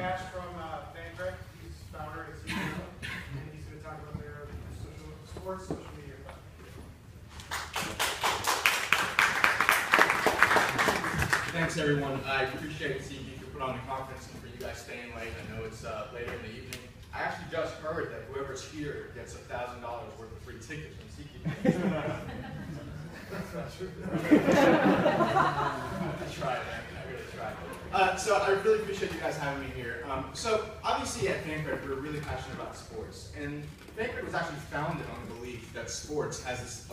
Kash from Fancred. He's founder and CEO, and he's going to talk about their sports social media platform. Thanks, everyone. I appreciate seeing you put on the conference and for you guys staying late. I know it's later in the evening. I actually just heard that whoever's here gets $1,000 worth of free tickets from SeatGeek. That's not true. I tried, man. I really tried. So I really appreciate you guys having me here. So obviously at Fancred, we're really passionate about sports. And Fancred was actually founded on the belief that sports has this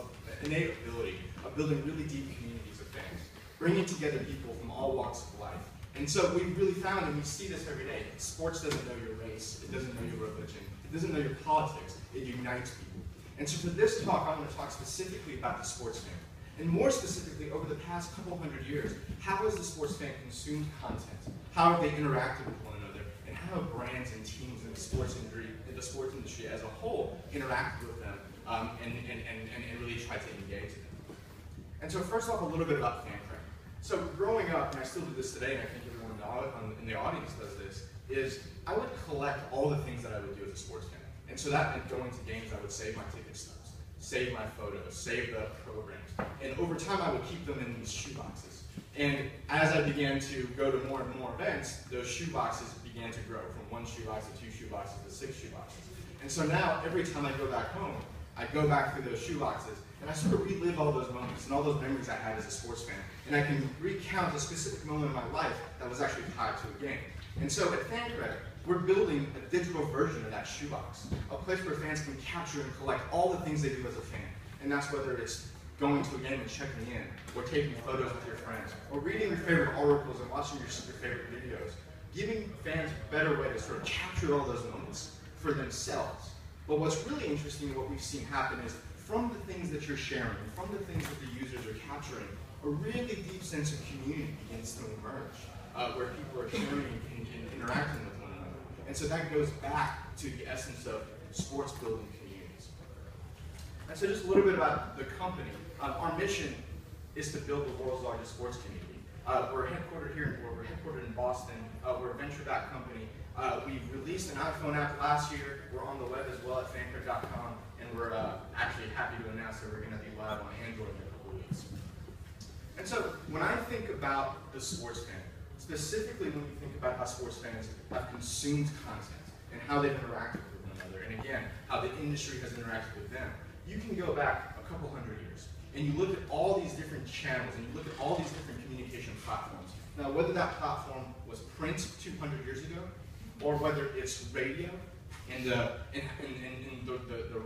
innate ability of building really deep communities of fans, bringing together people from all walks of life. And so we really found, and we see this every day, sports doesn't know your race, it doesn't know your religion, it doesn't know your politics, it unites people. And so for this talk, I want to talk specifically about the sports fan. And more specifically, over the past couple hundred years, how has the sports fan consumed content? How have they interacted with one another? And how have brands and teams in the sports industry as a whole interacted with them and really tried to engage them? And so first off, a little bit about Fancred. So growing up, and I still do this today, and I think everyone in the audience does this, is I would collect all the things that I would do as a sports fan. And so that meant going to games, I would save my ticket stubs, save my photos, save the programs. And over time, I would keep them in these shoe boxes. And as I began to go to more and more events, those shoe boxes began to grow from 1 shoebox to 2 shoeboxes to 6 shoeboxes. And so now, every time I go back home, I go back through those shoeboxes, and I sort of relive all those moments and all those memories I had as a sports fan. And I can recount a specific moment in my life that was actually tied to a game. And so at Fancred, we're building a digital version of that shoebox, a place where fans can capture and collect all the things they do as a fan. And that's whether it's going to a game and checking in, or taking photos with your friends, or reading your favorite articles and watching your favorite videos, giving fans a better way to sort of capture all those moments for themselves. But what's really interesting and what we've seen happen is from the things that you're sharing, from the things that the users are capturing, a really deep sense of community begins to emerge, where people are sharing and interacting with one another. And so that goes back to the essence of sports building communities. And so just a little bit about the company. Our mission is to build the world's largest sports community. We're headquartered in Boston. We're a venture-backed company. We released an iPhone app last year. We're on the web as well at fancred.com, and we're actually happy to announce that we're going to be live on Android in a couple weeks. And so when I think about the sports fan, specifically when you think about how sports fans have consumed content and how they've interacted with one another, and again, how the industry has interacted with them, you can go back a couple hundred years, and you look at all these different channels, and you look at all these different communication platforms. Now, whether that platform was print 200 years ago, or whether it's radio, and the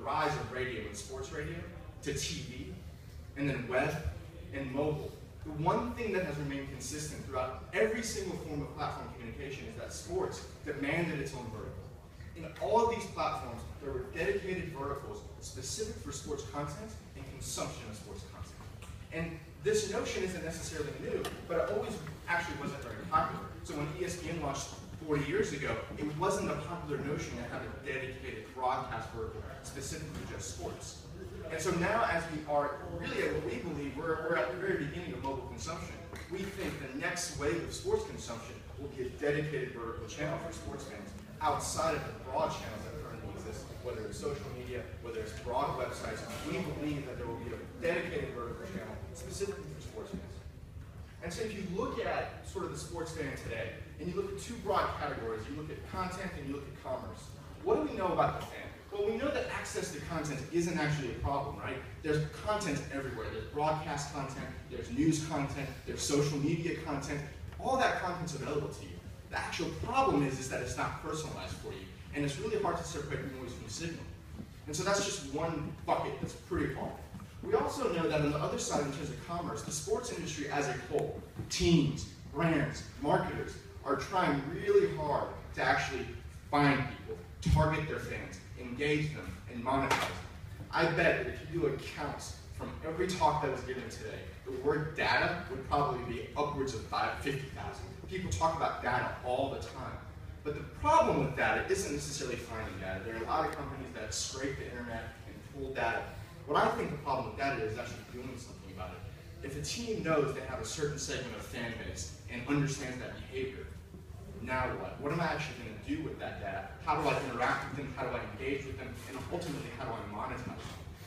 rise of radio and sports radio, to TV, and then web, and mobile, the one thing that has remained consistent throughout every single form of platform communication is that sports demanded its own vertical. In all of these platforms, there were dedicated verticals specific for sports content and consumption of sports content. And this notion isn't necessarily new, but it always actually wasn't very popular. So when ESPN launched 40 years ago, it wasn't a popular notion to have a dedicated broadcast vertical specific to just sports. And so now, as we are really at what we believe, we're at the very beginning of mobile consumption. We think the next wave of sports consumption will be a dedicated vertical channel for sports fans outside of the broad channels that currently exist, whether it's social media, whether it's broad websites. We believe that there will be a dedicated vertical channel specifically for sports fans. And so if you look at sort of the sports fan today, and you look at 2 broad categories, you look at content and you look at commerce, what do we know about the fan? Well, we know that access to content isn't actually a problem, right? There's content everywhere. There's broadcast content, there's news content, there's social media content. All that content's available to you. The actual problem is that it's not personalized for you, and it's really hard to separate noise from signal. And so that's just one bucket that's pretty hard. We also know that on the other side, in terms of commerce, the sports industry as a whole, teams, brands, marketers, are trying really hard to actually find people, target their fans, engage them, and monetize them. I bet that if you do a count from every talk that was given today, the word data would probably be upwards of 50,000. People talk about data all the time. But the problem with data isn't necessarily finding data. There are a lot of companies that scrape the internet and pull data. What I think the problem with data is actually doing something about it. If a team knows they have a certain segment of fan base and understands that behavior, now what? What am I actually going to do with that data? How do I interact with them? How do I engage with them? And ultimately, how do I monetize them?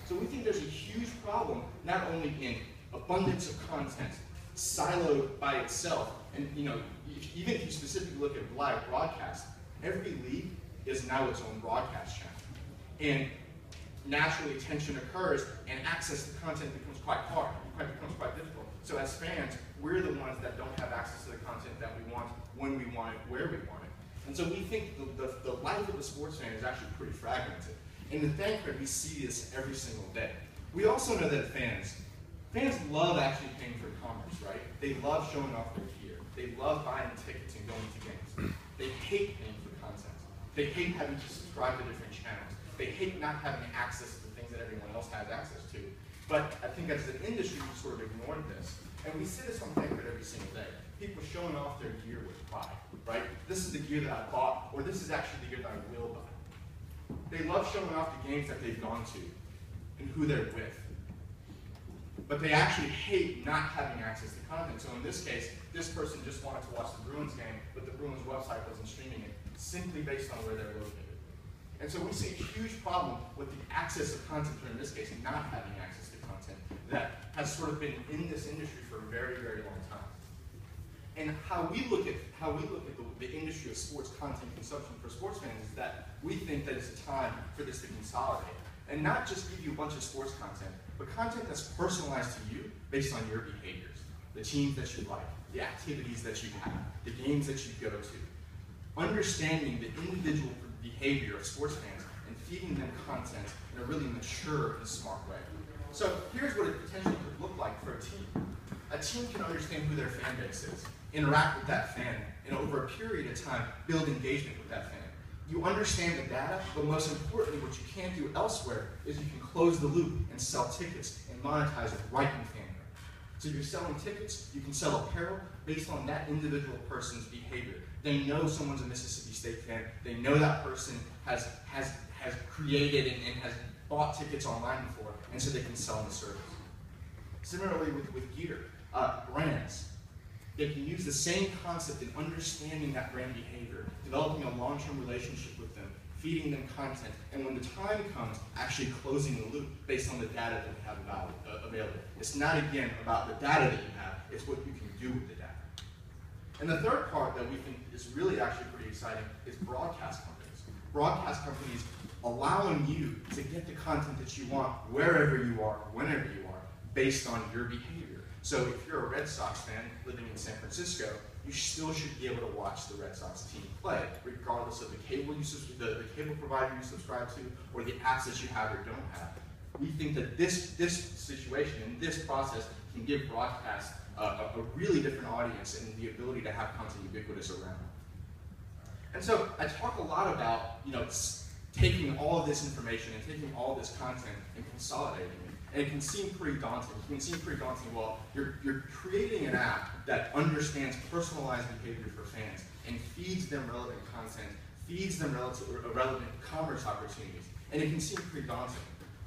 So we think there's a huge problem, not only in abundance of content, siloed by itself, and even if you specifically look at live broadcast, every league is now its own broadcast channel. And naturally, tension occurs, and access to content becomes quite hard. It becomes quite difficult. So as fans, we're the ones that don't have access to the content that we want, when we want it, where we want it. And so we think the life of the sports fan is actually pretty fragmented. In the Fancred, we see this every single day. We also know that fans love actually paying for commerce, right? They love showing off their gear. They love buying tickets and going to games. They hate paying for content. They hate having to subscribe to different channels. They hate not having access to the things that everyone else has access to. But I think as an industry, we sort of ignored this. And we see this on Fancred every single day. People showing off their gear with pride, right? This is the gear that I bought, or this is actually the gear that I will buy. They love showing off the games that they've gone to and who they're with. But they actually hate not having access to content. So in this case, this person just wanted to watch the Bruins game, but the Bruins website wasn't streaming it, simply based on where they're located. And so we see a huge problem with the access of content, or in this case, not having access to content, that has sort of been in this industry for a very, very long time. And how we look at the industry of sports content consumption for sports fans is that we think that it's a time for this to consolidate. And not just give you a bunch of sports content, but content that's personalized to you based on your behaviors, the teams that you like, the activities that you have, the games that you go to. Understanding the individual behavior of sports fans and feeding them content in a really mature and smart way. So here's what it potentially could look like for a team. A team can understand who their fan base is, interact with that fan, and over a period of time, build engagement with that fan. You understand the data, but most importantly, what you can't do elsewhere is you can close the loop and sell tickets and monetize it right in Fancred. So you're selling tickets, you can sell apparel based on that individual person's behavior. They know someone's a Mississippi State fan. They know that person has created and has bought tickets online before, and so they can sell the service. Similarly with gear, brands. They can use the same concept in understanding that brand behavior, developing a long-term relationship with them, feeding them content, and when the time comes, actually closing the loop based on the data that we have available. It's not, again, about the data that you have, it's what you can do with the data. And the third part that we think is really actually pretty exciting is broadcast companies. Broadcast companies allowing you to get the content that you want wherever you are, whenever you are, based on your behavior. So if you're a Red Sox fan living in San Francisco, you still should be able to watch the Red Sox team play, regardless of the cable provider you subscribe to or the apps that you have or don't have. We think that this situation and this process can give broadcast a really different audience and the ability to have content ubiquitous around. And so I talk a lot about taking all of this information and taking all of this content and consolidating it. And it can seem pretty daunting. It can seem pretty daunting. Well, you're creating an app that understands personalized behavior for fans and feeds them relevant content, feeds them relevant commerce opportunities. And it can seem pretty daunting.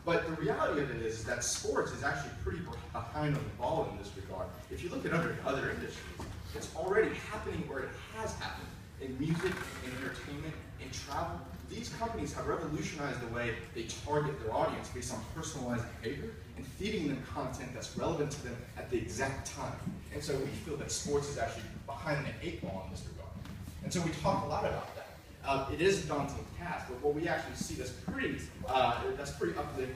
But the reality of it is that sports is actually pretty behind on the ball in this regard. If you look at other industries, it's already happening or it has happened in music, in entertainment, in travel. These companies have revolutionized the way they target their audience based on personalized behavior and feeding them content that's relevant to them at the exact time. And so we feel that sports is actually behind the 8 ball in this regard. And so we talk a lot about that. It is a daunting task, but what we actually see that's pretty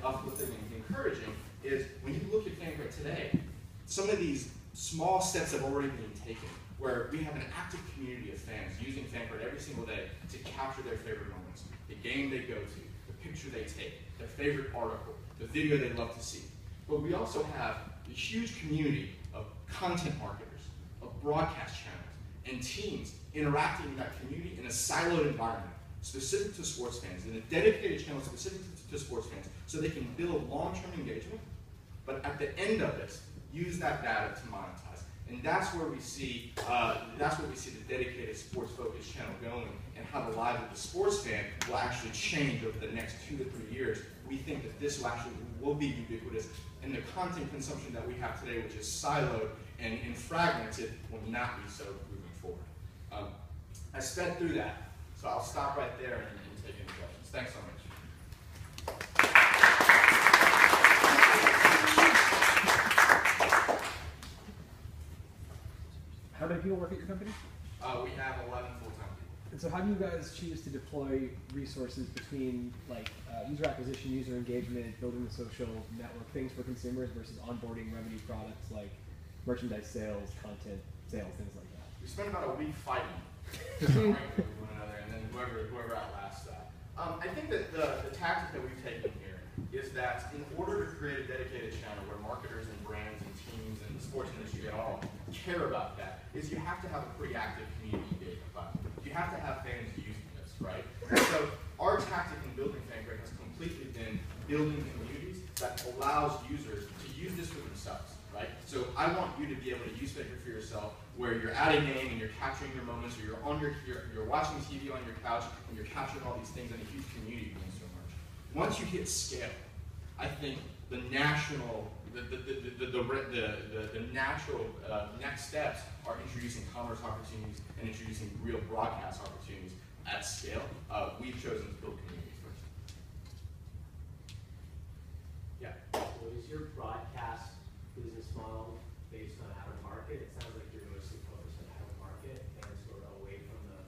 uplifting and encouraging is when you look at Fancred today, some of these small steps have already been taken, where we have an active community of fans using Fancred every single day to capture their favorite moments, the game they go to, the picture they take, their favorite article, the video they love to see. But we also have a huge community of content marketers, of broadcast channels, and teams interacting in that community in a siloed environment specific to sports fans, in a dedicated channel specific to sports fans, so they can build long-term engagement, but at the end of it, use that data to monetize. And that's where we see the dedicated sports-focused channel going, and how the life of the sports fan will actually change over the next 2 to 3 years. We think that this will be ubiquitous, and the content consumption that we have today, which is siloed and fragmented, will not be so moving forward. I sped through that, so I'll stop right there and take any questions. Thanks so much. How many people work at your company? We have 11 full-time people. And so how do you guys choose to deploy resources between like user acquisition, user engagement, building the social network things for consumers versus onboarding revenue products like merchandise sales, content sales, things like that? We spent about a week fighting with one another, and then whoever outlasts that. I think that the tactic that we've taken here is that in order to create a dedicated channel where marketers and brands and teams and the sports industry at all care about that, is you have to have a pretty active community engagement platform. You have to have fans using this, right? So our tactic in building Fancred has completely been building communities that allows users to use this for themselves, right? So I want you to be able to use Fancred for yourself, where you're at a game and you're capturing your moments, or you're watching TV on your couch and you're capturing all these things, and a huge community means so much. Once you hit scale, I think the natural next steps are introducing commerce opportunities and introducing real broadcast opportunities at scale. We've chosen to build communities first. Yeah. So is your broadcast business model based on how to market? It sounds like you're mostly focused on how to market and sort of away from the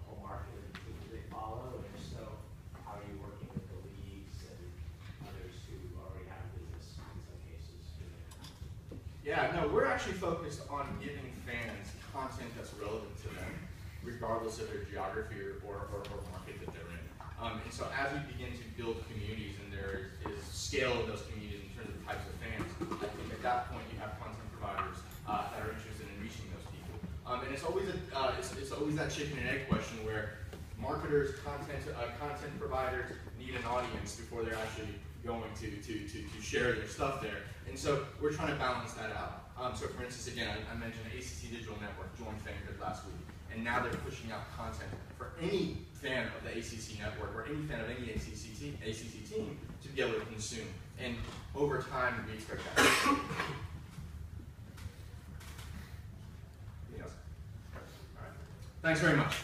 whole market and the teams they follow. And if so, how are you working with the leagues and others who already have business in some cases? Yeah, no, we're actually focused on giving fans content that's relevant to them, regardless of their geography or market that they're in. And so as we begin to build communities and there is scale of those communities in terms of types of fans, I think at that point you have content providers that are interested in reaching those people. And it's always that chicken and egg question where marketers, content providers need an audience before they're actually going to share their stuff there. And so we're trying to balance that out. So for instance, again, I mentioned ACC Digital Network joined Fancred last week, and now they're pushing out content for any fan of the ACC network or any fan of any ACC team to be able to consume. And over time, we expect that. Yes. All right. Thanks very much.